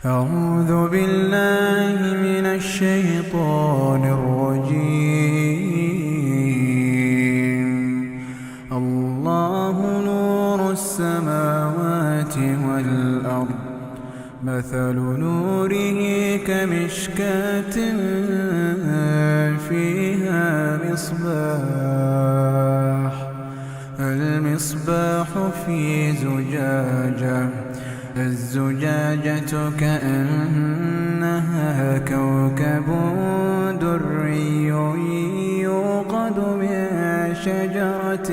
أعوذ بالله من الشيطان الرجيم. الله نور السماوات والأرض، مثل نوره كمشكاة فيها مصباح، المصباح في زجاجة، الزجاجة كأنها كوكب دري يوقد من شجرة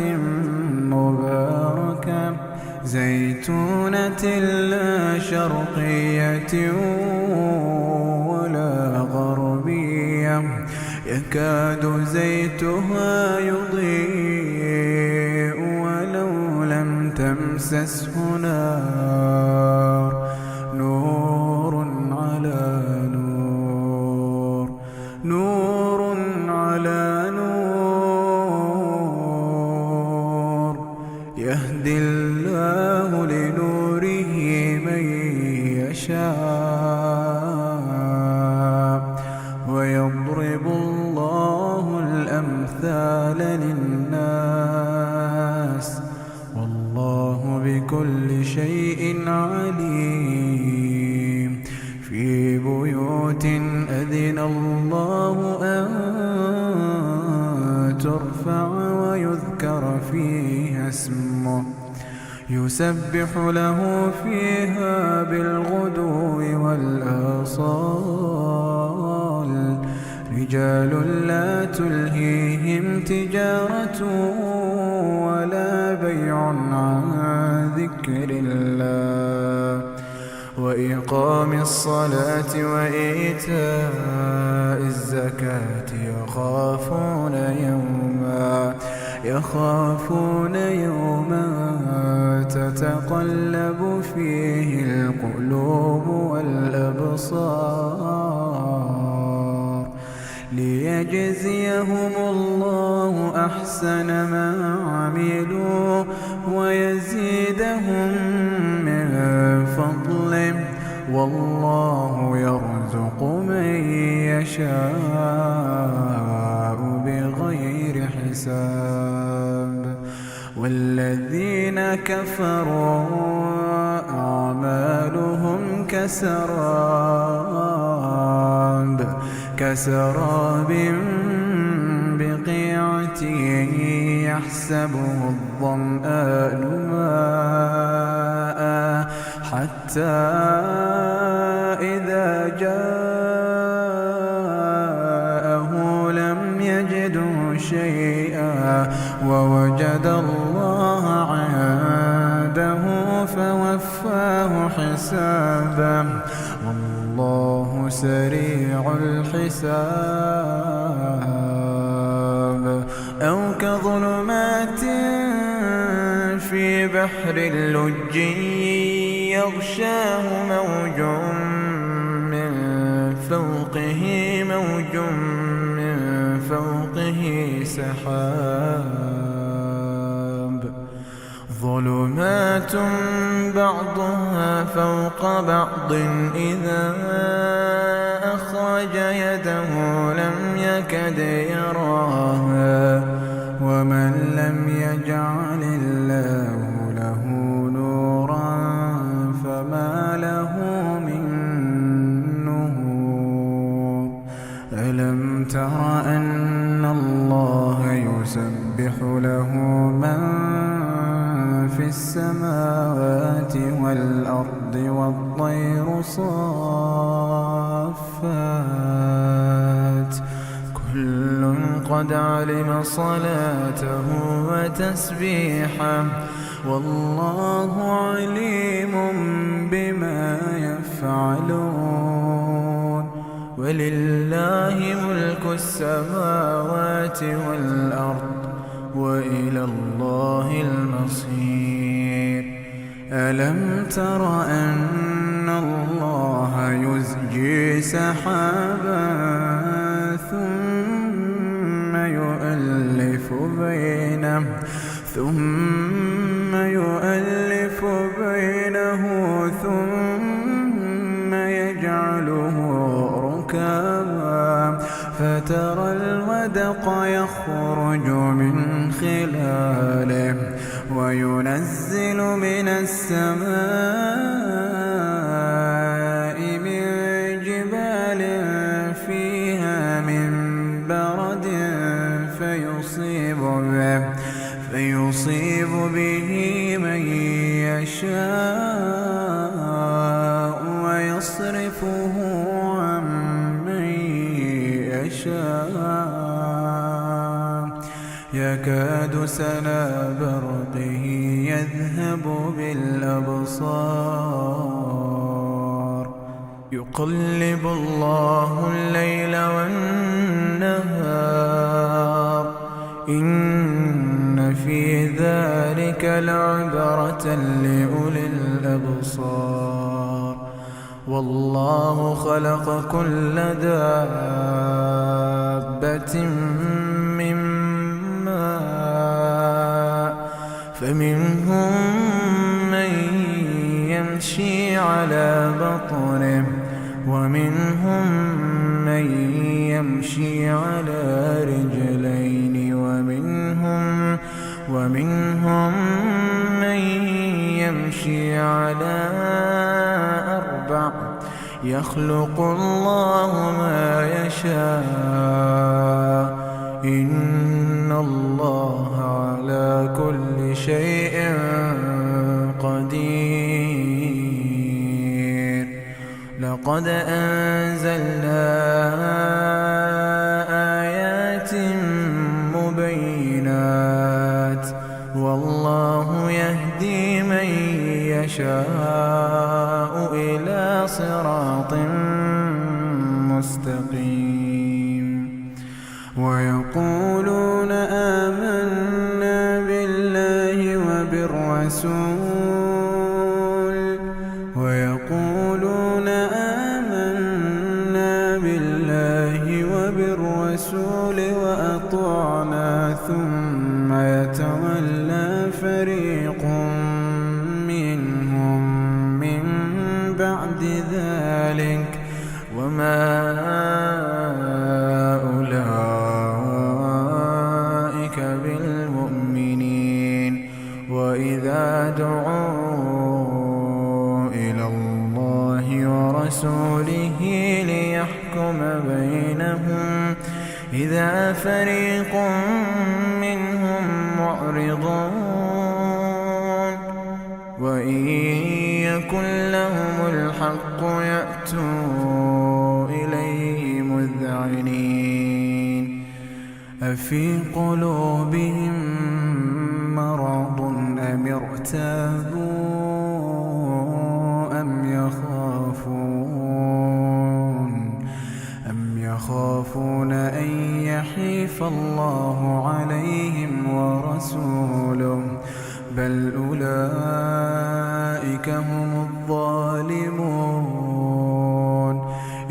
مباركة زيتونة لا شرقية ولا غربية، يكاد زيتها يضيء ولو لم تمسسه نار، نور على نور، نور على نور، يهدي الله لنوره من يشاء، ويضرب الله الأمثال للناس، والله بكل شيء عليم. في بيوت أذن الله أن ترفع ويذكر فيها اسمه، يسبح له فيها بالغدو والآصال، رجال لا تلهيهم تجارة ولا بيع عن ذكر الله، وإقام الصلاة وإيتاء الزكاة، يخافون يوما تتقلب فيه القلوب والأبصار، ليجزيهم الله أحسن ما عملوا ويزيدهم من فضله، والله يرزق من يشاء بغير حساب. والذين كفروا أعمالهم كسراب بقيعة يحسبه الظمآن ماء، حتى إذا جاءه لم يجده شيئا ووجد الله عنده فوفاه حسابه، والله سريع الحساب. أو كظلمات في بحر اللج يغشاه موج من فوقه سحاب، ظلمات بعضها فوق بعض، إذا أخرج يده لم يكد يراها، ومن لم يجعل الله له نورا فما له من نور. ألم تر أن الله يسبح له من في السماوات والأرض والطير صافات، كل قد علم صلاته وتسبيحه، والله عليم بما يفعلون. ولله ملك السماوات والأرض، وإلى الله المصير. ألم تر أن الله يزجي سحابا ثم يؤلف بينه ثم يجعله ركاما فترى الودق يخرج من خلاله وينزل من السماء من جبال فيها من برد فيصيب به من يشاء ويصرفه عن من يشاء يكاد سنا برقه يذهب بالأبصار يقلب الله الليل والنهار إن في ذلك لعبرة لأولي الأبصار والله خلق كل دابة من ماء فمنهم من يمشي على بطنه ومنهم من يمشي على رجلين ومنهم من يمشي على أربع يخلق الله ما يشاء إن الله على كل شيء قدير لقد أنزلنا آيات مبينات والله يهدي من يشاء إلى صراط مستقيم ويقولون آمنا بالله وبالرسول وأطعنا ثم يتولى فريق منهم من بعد ذلك وما أولئك بالمؤمنين وإذا دعوا إلى الله ورسوله ليحكم بينهم إذا فريق منهم معرضون وإن يكن لهم الحق يأتوا إليه مذعنين أفي قلوبهم مرض أم ارتابوا أم يخافون أن يحيف الله عليهم ورسوله بل أولئك هم الظالمون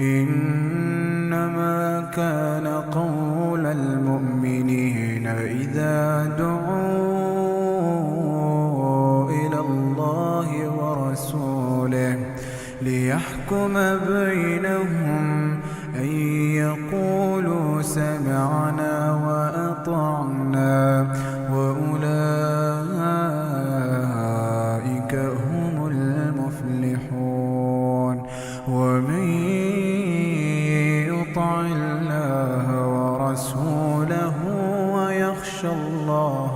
إنما كان قول المؤمنين إذا دعوا إلى الله ورسوله ليحكم بينهم أن يقولوا سمعنا وأطعنا وأولئك هم المفلحون ومن يطع الله ورسوله ويخشى الله